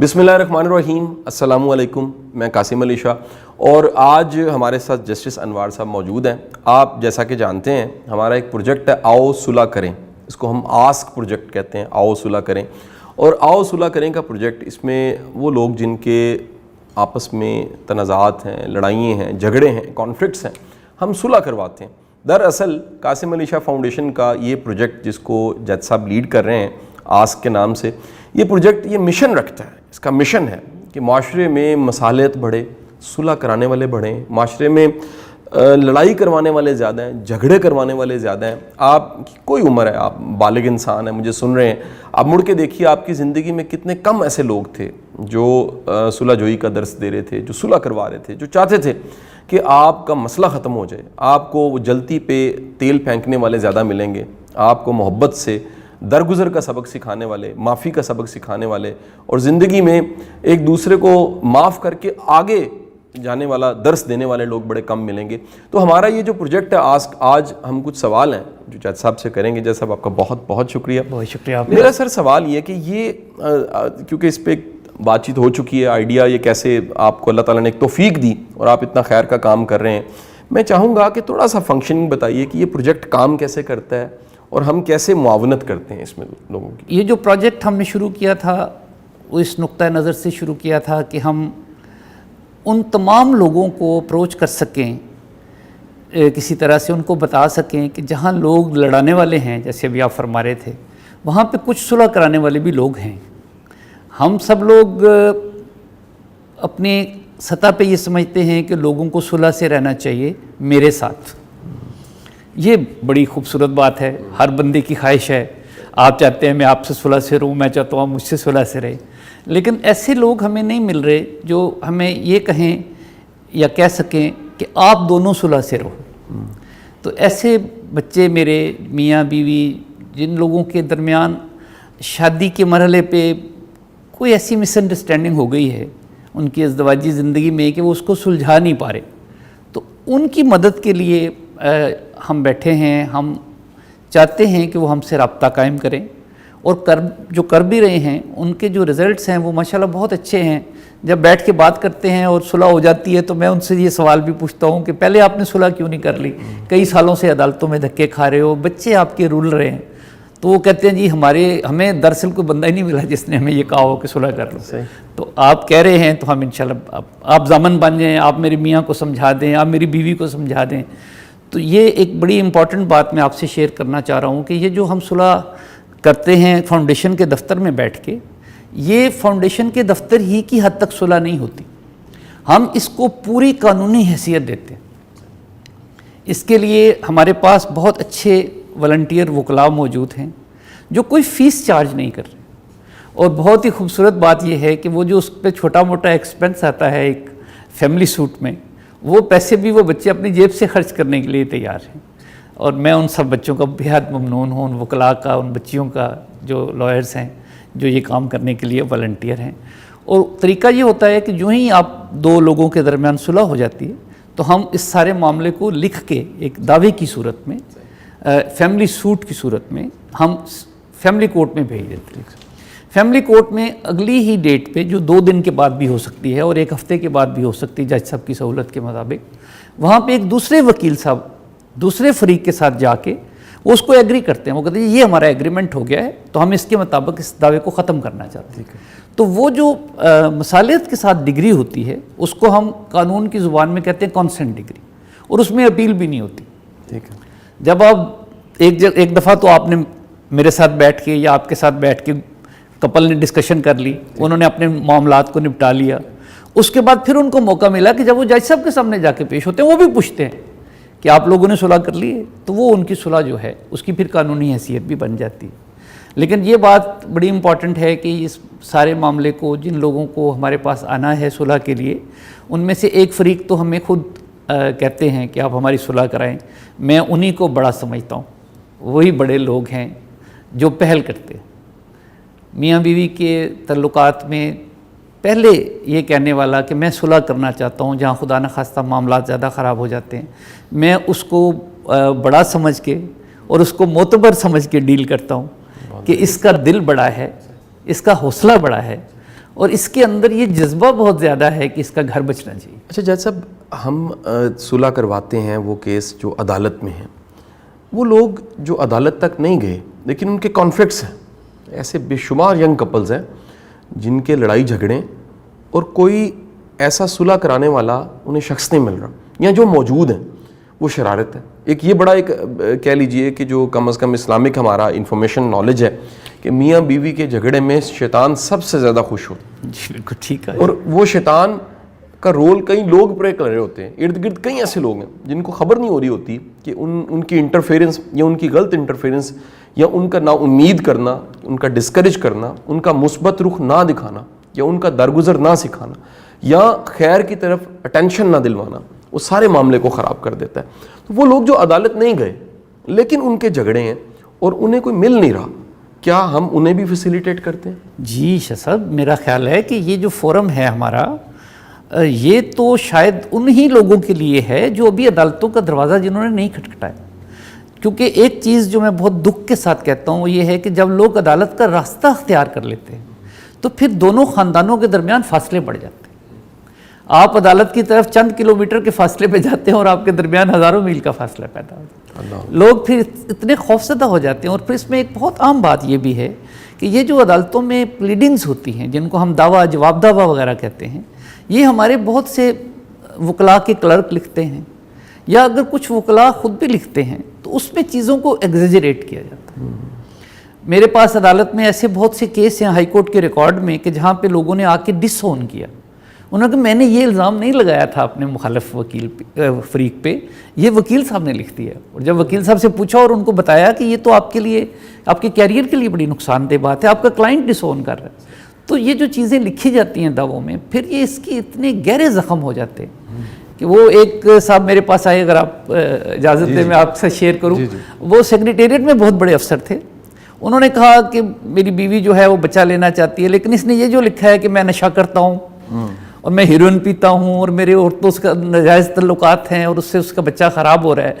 بسم اللہ الرحمن الرحیم، السلام علیکم۔ میں قاسم علی شاہ اور آج ہمارے ساتھ جسٹس انوار صاحب موجود ہیں۔ آپ جیسا کہ جانتے ہیں ہمارا ایک پروجیکٹ ہے آؤ صلح کریں، اس کو ہم آسک پروجیکٹ کہتے ہیں، آؤ صلح کریں۔ اور آؤ صلح کریں کا پروجیکٹ، اس میں وہ لوگ جن کے آپس میں تنازعات ہیں، لڑائیاں ہیں، جھگڑے ہیں، کانفلکٹس ہیں، ہم صلح کرواتے ہیں۔ دراصل قاسم علی شاہ فاؤنڈیشن کا یہ پروجیکٹ جس کو جج صاحب لیڈ کر رہے ہیں آسک کے نام سے، یہ پروجیکٹ یہ مشن رکھتا ہے، اس کا مشن ہے کہ معاشرے میں مصالحت بڑھے، صلح کرانے والے بڑھیں، معاشرے میں لڑائی کروانے والے زیادہ ہیں، جھگڑے کروانے والے زیادہ ہیں۔ آپ کی کوئی عمر ہے، آپ بالغ انسان ہیں، مجھے سن رہے ہیں، آپ مڑ کے دیکھیے آپ کی زندگی میں کتنے کم ایسے لوگ تھے جو صلح جوئی کا درس دے رہے تھے، جو صلح کروا رہے تھے، جو چاہتے تھے کہ آپ کا مسئلہ ختم ہو جائے۔ آپ کو وہ جلتی پہ تیل پھینکنے والے زیادہ ملیں گے، آپ کو محبت سے درگزر کا سبق سکھانے والے، معافی کا سبق سکھانے والے، اور زندگی میں ایک دوسرے کو معاف کر کے آگے جانے والا درس دینے والے لوگ بڑے کم ملیں گے۔ تو ہمارا یہ جو پروجیکٹ ہے آسک، آج ہم کچھ سوال ہیں جو جج صاحب سے کریں گے۔ جج صاحب آپ کا بہت بہت شکریہ۔ بہت شکریہ آپ کا۔ میرا سر سوال یہ کہ یہ کیونکہ اس پہ بات چیت ہو چکی ہے، آئیڈیا یہ کیسے آپ کو اللہ تعالیٰ نے ایک توفیق دی اور آپ اتنا خیر کا کام کر رہے ہیں، میں چاہوں گا کہ تھوڑا سا فنکشننگ بتائیے کہ یہ پروجیکٹ کام کیسے کرتا ہے اور ہم کیسے معاونت کرتے ہیں اس میں لوگوں کی۔ یہ جو پروجیکٹ ہم نے شروع کیا تھا وہ اس نقطہ نظر سے شروع کیا تھا کہ ہم ان تمام لوگوں کو اپروچ کر سکیں، کسی طرح سے ان کو بتا سکیں کہ جہاں لوگ لڑانے والے ہیں، جیسے ابھی آپ فرما رہے تھے، وہاں پہ کچھ صلح کرانے والے بھی لوگ ہیں۔ ہم سب لوگ اپنی سطح پہ یہ سمجھتے ہیں کہ لوگوں کو صلح سے رہنا چاہیے میرے ساتھ۔ یہ بڑی خوبصورت بات ہے، ہر بندے کی خواہش ہے، آپ چاہتے ہیں میں آپ سے صلح سے رہوں، میں چاہتا ہوں مجھ سے صلح سے رہے، لیکن ایسے لوگ ہمیں نہیں مل رہے جو ہمیں یہ کہیں یا کہہ سکیں کہ آپ دونوں صلح سے رہو۔ تو ایسے بچے میرے میاں بیوی جن لوگوں کے درمیان شادی کے مرحلے پہ کوئی ایسی مس انڈرسٹینڈنگ ہو گئی ہے ان کی ازدواجی زندگی میں کہ وہ اس کو سلجھا نہیں پا رہے، تو ان کی مدد کے لیے ہم بیٹھے ہیں۔ ہم چاہتے ہیں کہ وہ ہم سے رابطہ قائم کریں، اور جو کر بھی رہے ہیں ان کے جو رزلٹس ہیں وہ ماشاءاللہ بہت اچھے ہیں۔ جب بیٹھ کے بات کرتے ہیں اور صلح ہو جاتی ہے تو میں ان سے یہ سوال بھی پوچھتا ہوں کہ پہلے آپ نے صلح کیوں نہیں کر لی؟ کئی سالوں سے عدالتوں میں دھکے کھا رہے ہو، بچے آپ کے رول رہے ہیں۔ تو وہ کہتے ہیں جی ہمیں دراصل کوئی بندہ ہی نہیں ملا جس نے ہمیں یہ کہا ہو کہ صلح کر لو۔ تو آپ کہہ رہے ہیں تو ہم انشاءاللہ آپ ضامن بن جائیں، آپ میری میاں کو سمجھا دیں، آپ میری بیوی کو سمجھا دیں۔ تو یہ ایک بڑی امپورٹنٹ بات میں آپ سے شیئر کرنا چاہ رہا ہوں کہ یہ جو ہم صلح کرتے ہیں فاؤنڈیشن کے دفتر میں بیٹھ کے، یہ فاؤنڈیشن کے دفتر ہی کی حد تک صلح نہیں ہوتی، ہم اس کو پوری قانونی حیثیت دیتے ہیں۔ اس کے لیے ہمارے پاس بہت اچھے والنٹیئر وکلاء موجود ہیں جو کوئی فیس چارج نہیں کر رہے، اور بہت ہی خوبصورت بات یہ ہے کہ وہ جو اس پہ چھوٹا موٹا ایکسپنس آتا ہے ایک فیملی سوٹ میں، وہ پیسے بھی وہ بچے اپنی جیب سے خرچ کرنے کے لیے تیار ہیں۔ اور میں ان سب بچوں کا بہت ممنون ہوں، ان وکلاء کا، ان بچیوں کا جو لائرز ہیں جو یہ کام کرنے کے لیے والنٹیئر ہیں۔ اور طریقہ یہ ہوتا ہے کہ جو ہی آپ دو لوگوں کے درمیان صلح ہو جاتی ہے تو ہم اس سارے معاملے کو لکھ کے ایک دعوے کی صورت میں، فیملی سوٹ کی صورت میں ہم فیملی کورٹ میں بھیج دیتے ہیں۔ فیملی کورٹ میں اگلی ہی ڈیٹ پہ، جو 2 دن کے بعد بھی ہو سکتی ہے اور 1 ہفتے کے بعد بھی ہو سکتی ہے جج صاحب کی سہولت کے مطابق، وہاں پہ ایک دوسرے وکیل صاحب دوسرے فریق کے ساتھ جا کے وہ اس کو ایگری کرتے ہیں، وہ کہتے ہیں یہ ہمارا ایگریمنٹ ہو گیا ہے تو ہم اس کے مطابق اس دعوے کو ختم کرنا چاہتے ہیں۔ تو وہ جو مصالحت کے ساتھ ڈگری ہوتی ہے اس کو ہم قانون کی زبان میں کہتے ہیں کانسنٹ ڈگری، اور اس میں اپیل بھی نہیں ہوتی۔ جب آپ ایک دفعہ تو آپ نے میرے ساتھ بیٹھ کے یا آپ کے ساتھ بیٹھ کے کپل نے ڈسکشن کر لی، انہوں نے اپنے معاملات کو نپٹا لیا، اس کے بعد پھر ان کو موقع ملا کہ جب وہ جج صاحب کے سامنے جا کے پیش ہوتے ہیں وہ بھی پوچھتے ہیں کہ آپ لوگوں نے صلح کر لی ہے، تو وہ ان کی صلح جو ہے اس کی پھر قانونی حیثیت بھی بن جاتی ہے۔ لیکن یہ بات بڑی امپورٹنٹ ہے کہ اس سارے معاملے کو جن لوگوں کو ہمارے پاس آنا ہے صلح کے لیے، ان میں سے ایک فریق تو ہمیں خود کہتے ہیں کہ آپ ہماری صلح کرائیں۔ میں انہی کو بڑا سمجھتا ہوں، وہی بڑے لوگ ہیں جو پہل کرتے ہیں۔ میاں بیوی کے تعلقات میں پہلے یہ کہنے والا کہ میں صلح کرنا چاہتا ہوں، جہاں خدا نخواستہ معاملات زیادہ خراب ہو جاتے ہیں، میں اس کو بڑا سمجھ کے اور اس کو معتبر سمجھ کے ڈیل کرتا ہوں کہ اس کا دل بڑا ہے، اس کا حوصلہ بڑا ہے، اور اس کے اندر یہ جذبہ بہت زیادہ ہے کہ اس کا گھر بچنا چاہیے. اچھا جج صاحب، ہم صلح کرواتے ہیں وہ کیس جو عدالت میں ہیں، وہ لوگ جو عدالت تک نہیں گئے لیکن ان کے کانفلکٹس ہیں، ایسے بے شمار ینگ کپلز ہیں جن کے لڑائی جھگڑے اور کوئی ایسا صلح کرانے والا انہیں شخص نہیں مل رہا، یا جو موجود ہیں وہ شرارت ہے. ایک یہ بڑا ایک کہہ لیجئے کہ جو کم از کم اسلامک ہمارا انفارمیشن نالج ہے کہ میاں بیوی کے جھگڑے میں شیطان سب سے زیادہ خوش ہوتا ہے. جی بالکل ٹھیک ہے. اور وہ شیطان کا رول کئی لوگ پلے کر رہے ہوتے ہیں، ارد گرد کئی ایسے لوگ ہیں جن کو خبر نہیں ہو رہی ہوتی کہ ان کی انٹرفیرنس یا ان کی غلط انٹرفیرنس یا ان کا نا امید کرنا، ان کا ڈسکریج کرنا، ان کا مثبت رخ نہ دکھانا یا ان کا درگزر نہ سکھانا یا خیر کی طرف اٹینشن نہ دلوانا، وہ سارے معاملے کو خراب کر دیتا ہے. تو وہ لوگ جو عدالت نہیں گئے لیکن ان کے جھگڑے ہیں اور انہیں کوئی مل نہیں رہا، کیا ہم انہیں بھی فیسیلیٹیٹ کرتے ہیں؟ جی شاہ صاحب، میرا خیال ہے کہ یہ جو فورم ہے ہمارا، یہ تو شاید انہی لوگوں کے لیے ہے جو ابھی عدالتوں کا دروازہ جنہوں نے نہیں کھٹکھٹایا. کیونکہ ایک چیز جو میں بہت دکھ کے ساتھ کہتا ہوں وہ یہ ہے کہ جب لوگ عدالت کا راستہ اختیار کر لیتے ہیں تو پھر دونوں خاندانوں کے درمیان فاصلے بڑھ جاتے ہیں. آپ عدالت کی طرف چند کلومیٹر کے فاصلے پہ جاتے ہیں اور آپ کے درمیان ہزاروں میل کا فاصلہ پیدا ہوتا ہے. لوگ پھر اتنے خوفزدہ ہو جاتے ہیں. اور پھر اس میں ایک بہت عام بات یہ بھی ہے کہ یہ جو عدالتوں میں پلیڈنگز ہوتی ہیں جن کو ہم دعویٰ جواب دعویٰ وغیرہ کہتے ہیں، یہ ہمارے بہت سے وکلاء کے کلرک لکھتے ہیں، یا اگر کچھ وکلاء خود بھی لکھتے ہیں تو اس میں چیزوں کو ایگزیجریٹ کیا جاتا ہے. میرے پاس عدالت میں ایسے بہت سے کیس ہیں ہائی کورٹ کے ریکارڈ میں کہ جہاں پہ لوگوں نے آ کے ڈس اون کیا. انہوں نے کہا میں نے یہ الزام نہیں لگایا تھا اپنے مخالف وکیل فریق پہ، یہ وکیل صاحب نے لکھ دیا. اور جب وکیل صاحب سے پوچھا اور ان کو بتایا کہ یہ تو آپ کے لیے، آپ کے کیریئر کے لیے بڑی نقصان دہ بات ہے، آپ کا کلائنٹ ڈس اون کر رہا ہے. تو یہ جو چیزیں لکھی جاتی ہیں دعووں میں، پھر یہ اس کی اتنے گہرے زخم ہو جاتے ہیں کہ وہ ایک صاحب میرے پاس آئے، اگر آپ اجازت دیں میں آپ سے شیئر کروں. وہ سیکریٹریٹ میں بہت بڑے افسر تھے. انہوں نے کہا کہ میری بیوی جو ہے وہ بچہ لینا چاہتی ہے، لیکن اس نے یہ جو لکھا ہے کہ میں نشہ کرتا ہوں اور میں ہیروئن پیتا ہوں اور میرے عورتوں سے ناجائز تعلقات ہیں اور اس سے اس کا بچہ خراب ہو رہا ہے،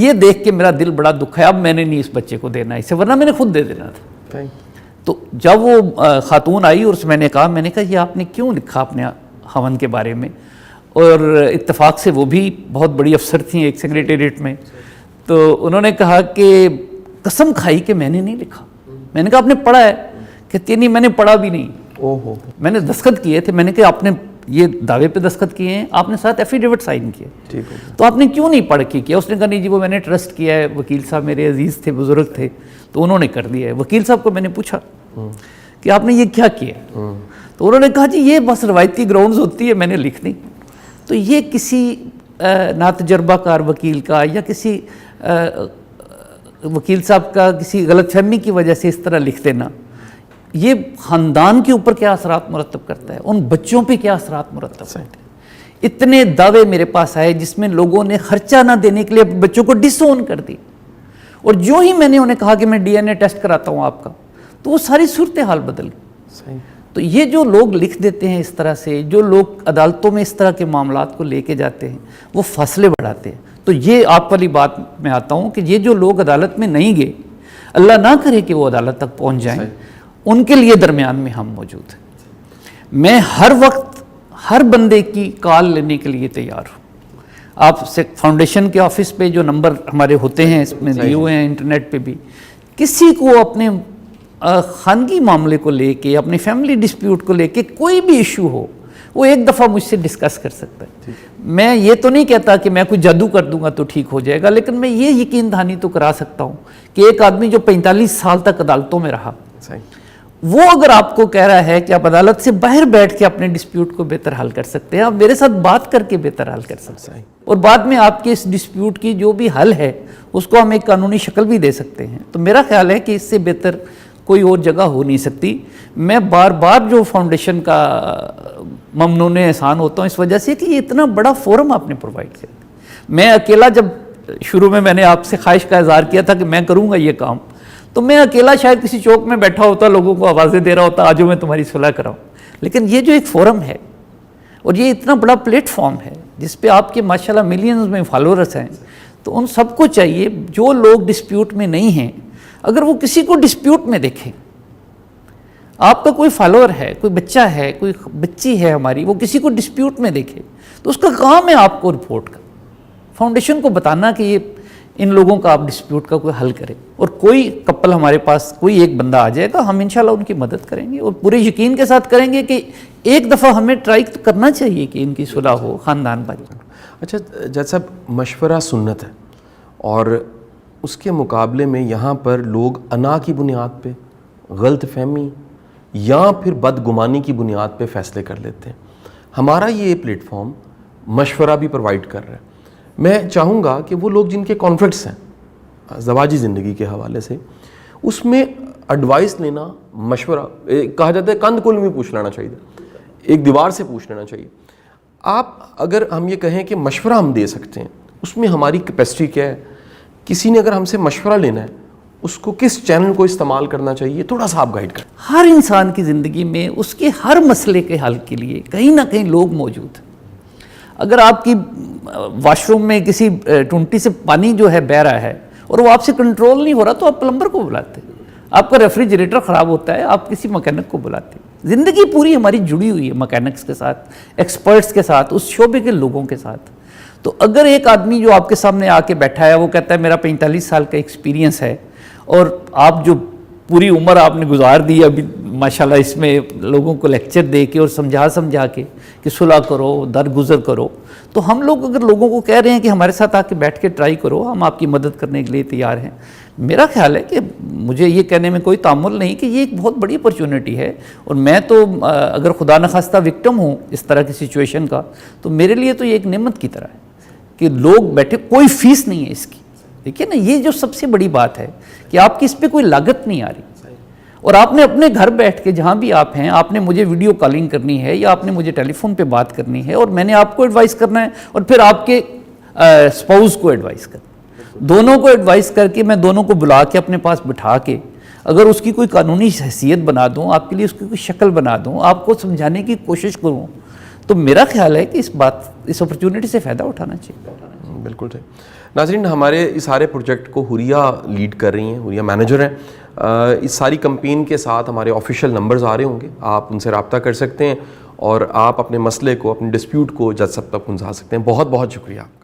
یہ دیکھ کے میرا دل بڑا دکھ ہے. اب میں نے نہیں اس بچے کو دینا اسے، ورنہ میں نے خود دے دینا تھا. تو جب وہ خاتون آئی اور میں نے کہا یہ آپ نے کیوں لکھا اپنے خاوند کے بارے میں؟ اور اتفاق سے وہ بھی بہت بڑی افسر تھیں ایک سیکریٹریٹ میں. تو انہوں نے کہا کہ قسم کھائی کہ میں نے نہیں لکھا. میں نے کہا آپ نے پڑھا ہے؟ کہتی نہیں میں نے پڑھا بھی نہیں. میں نے دستخط کیے تھے. میں نے کہا آپ نے یہ دعوے پہ دستخط کیے ہیں، آپ نے ساتھ ایفیڈیوٹ سائن کیے، تو آپ نے کیوں نہیں پڑھ کے کیا؟ اس نے کہا نہیں جی وہ میں نے ٹرسٹ کیا ہے، وکیل صاحب میرے عزیز تھے، بزرگ تھے، تو انہوں نے کر دیا ہے. وکیل صاحب کو میں نے پوچھا کہ آپ نے یہ کیا کیا؟ تو انہوں نے کہا جی یہ بس روایتی گراؤنڈز ہوتی ہے، میں نے لکھ دی. تو یہ کسی ناتجربہ کار وکیل کا یا کسی وکیل صاحب کا کسی غلط فہمی کی وجہ سے اس طرح لکھ دینا، یہ خاندان کے اوپر کیا اثرات مرتب کرتا ہے، ان بچوں پہ کیا اثرات مرتب کرتے ہیں. اتنے دعوے میرے پاس آئے جس میں لوگوں نے خرچہ نہ دینے کے لیے بچوں کو ڈس اون کر دی. اور جو ہی میں نے انہیں کہا کہ میں ڈی این اے ٹیسٹ کراتا ہوں آپ کا، تو وہ ساری صورتحال بدل گئی. تو یہ جو لوگ لکھ دیتے ہیں اس طرح سے، جو لوگ عدالتوں میں اس طرح کے معاملات کو لے کے جاتے ہیں، وہ فاصلے بڑھاتے ہیں. تو یہ آپ والی بات میں آتا ہوں کہ یہ جو لوگ عدالت میں نہیں گئے، اللہ نہ کرے کہ وہ عدالت تک پہنچ جائیں، ان کے لیے درمیان میں ہم موجود ہیں. میں ہر وقت ہر بندے کی کال لینے کے لیے تیار ہوں. آپ سے فاؤنڈیشن کے آفس پہ جو نمبر ہمارے ہوتے ہیں اس میں دیے ہوئے ہیں، انٹرنیٹ پہ بھی، کسی کو اپنے خانگی معاملے کو لے کے، اپنی فیملی ڈسپیوٹ کو لے کے کوئی بھی ایشو ہو، وہ ایک دفعہ مجھ سے ڈسکس کر سکتا ہے. میں یہ تو نہیں کہتا کہ میں کوئی جادو کر دوں گا تو ٹھیک ہو جائے گا، لیکن میں یہ یقین دہانی تو کرا سکتا ہوں کہ ایک آدمی جو 45 سال تک عدالتوں میں رہا، وہ اگر آپ کو کہہ رہا ہے کہ آپ عدالت سے باہر بیٹھ کے اپنے ڈسپیوٹ کو بہتر حل کر سکتے ہیں، آپ میرے ساتھ بات کر کے بہتر حل کر سکتے ہیں، اور بعد میں آپ کے اس ڈسپیوٹ کی جو بھی حل ہے اس کو ہم ایک قانونی شکل بھی دے سکتے ہیں. تو میرا خیال ہے کہ اس سے بہتر کوئی اور جگہ ہو نہیں سکتی. میں بار بار جو فاؤنڈیشن کا ممنون احسان ہوتا ہوں اس وجہ سے کہ یہ اتنا بڑا فورم آپ نے پرووائڈ کیا. میں اکیلا، جب شروع میں نے آپ سے خواہش کا اظہار کیا تھا کہ میں کروں گا یہ کام، تو میں اکیلا شاید کسی چوک میں بیٹھا ہوتا، لوگوں کو آوازیں دے رہا ہوتا آجو میں تمہاری صلح کراؤں. لیکن یہ جو ایک فورم ہے اور یہ اتنا بڑا پلیٹ فارم ہے جس پہ آپ کے ماشاءاللہ ملینز میں فالوورز ہیں، تو ان سب کو چاہیے جو لوگ ڈسپیوٹ میں نہیں ہیں، اگر وہ کسی کو ڈسپیوٹ میں دیکھیں، آپ کا کوئی فالوور ہے، کوئی بچہ ہے، کوئی بچی ہے ہماری، وہ کسی کو ڈسپیوٹ میں دیکھے تو اس کا کام ہے آپ کو رپورٹ کرنا، فاؤنڈیشن کو بتانا کہ یہ ان لوگوں کا آپ ڈسپیوٹ کا کوئی حل کریں. اور کوئی کپل ہمارے پاس کوئی ایک بندہ آ جائے گا، ہم انشاءاللہ ان کی مدد کریں گے اور پورے یقین کے ساتھ کریں گے کہ ایک دفعہ ہمیں ٹرائی کرنا چاہیے کہ ان کی صلح ہو خاندان پر. اچھا جج صاحب، مشورہ سنت ہے اور اس کے مقابلے میں یہاں پر لوگ انا کی بنیاد پہ، غلط فہمی یا پھر بدگمانی کی بنیاد پہ فیصلے کر لیتے ہیں. ہمارا یہ پلیٹ فارم مشورہ بھی پرووائڈ کر رہا ہے. میں چاہوں گا کہ وہ لوگ جن کے کانفلکٹس ہیں زواجی زندگی کے حوالے سے، اس میں ایڈوائس لینا، مشورہ کہا جاتا ہے کند کل میں پوچھ لینا چاہیے، ایک دیوار سے پوچھ لینا چاہیے. آپ اگر ہم یہ کہیں کہ مشورہ ہم دے سکتے ہیں، اس میں ہماری کیپیسٹی کیا ہے؟ کسی نے اگر ہم سے مشورہ لینا ہے، اس کو کس چینل کو استعمال کرنا چاہیے؟ تھوڑا سا آپ گائیڈ کریں. ہر انسان کی زندگی میں اس کے ہر مسئلے کے حل کے لیے کہیں نہ کہیں لوگ موجود ہیں. اگر آپ کی واش روم میں کسی ٹونٹی سے پانی جو ہے بہہ رہا ہے اور وہ آپ سے کنٹرول نہیں ہو رہا تو آپ پلمبر کو بلاتے ہیں. آپ کا ریفریجریٹر خراب ہوتا ہے، آپ کسی مکینک کو بلاتے ہیں. زندگی پوری ہماری جڑی ہوئی ہے مکینکس کے ساتھ، ایکسپرٹس کے ساتھ، اس شعبے کے لوگوں کے ساتھ. تو اگر ایک آدمی جو آپ کے سامنے آ کے بیٹھا ہے وہ کہتا ہے میرا 45 سال کا ایکسپیرینس ہے، اور آپ جو پوری عمر آپ نے گزار دی ابھی ماشاءاللہ اس میں لوگوں کو لیکچر دے کے اور سمجھا کے کہ صلح کرو، درگزر کرو، تو ہم لوگ اگر لوگوں کو کہہ رہے ہیں کہ ہمارے ساتھ آ کے بیٹھ کے ٹرائی کرو، ہم آپ کی مدد کرنے کے لیے تیار ہیں. میرا خیال ہے کہ مجھے یہ کہنے میں کوئی تعمل نہیں کہ یہ ایک بہت بڑی اپرچونٹی ہے. اور میں تو اگر خدا نخواستہ وکٹم ہوں اس طرح کی سچویشن کا، تو میرے لیے تو یہ ایک نعمت کی طرح ہے کہ لوگ بیٹھے، کوئی فیس نہیں ہے اس کی. دیکھیے نا، یہ جو سب سے بڑی بات ہے کہ آپ کی اس پہ کوئی لاگت نہیں آ رہی، اور آپ نے اپنے گھر بیٹھ کے جہاں بھی آپ ہیں، آپ نے مجھے ویڈیو کالنگ کرنی ہے یا آپ نے مجھے ٹیلی فون پہ بات کرنی ہے اور میں نے آپ کو ایڈوائس کرنا ہے اور پھر آپ کے اسپاؤس کو ایڈوائس کرنا ہے. دونوں کو ایڈوائس کر کے میں دونوں کو بلا کے اپنے پاس بٹھا کے اگر اس کی کوئی قانونی حیثیت بنا دوں، آپ کے لیے اس کی کوئی شکل بنا دوں، آپ کو سمجھانے کی کوشش کروں، تو میرا خیال ہے کہ اس اپرچونٹی سے فائدہ اٹھانا چاہیے. بالکل صحیح. ناظرین، ہمارے اس سارے پروجیکٹ کو حوریہ لیڈ کر رہی ہیں، حوریہ مینیجر ہیں. اس ساری کمپین کے ساتھ ہمارے آفیشیل نمبرز آ رہے ہوں گے، آپ ان سے رابطہ کر سکتے ہیں اور آپ اپنے مسئلے کو، اپنے ڈسپیوٹ کو جج صاحب تک پہنچا سکتے ہیں. بہت بہت شکریہ آپ کا.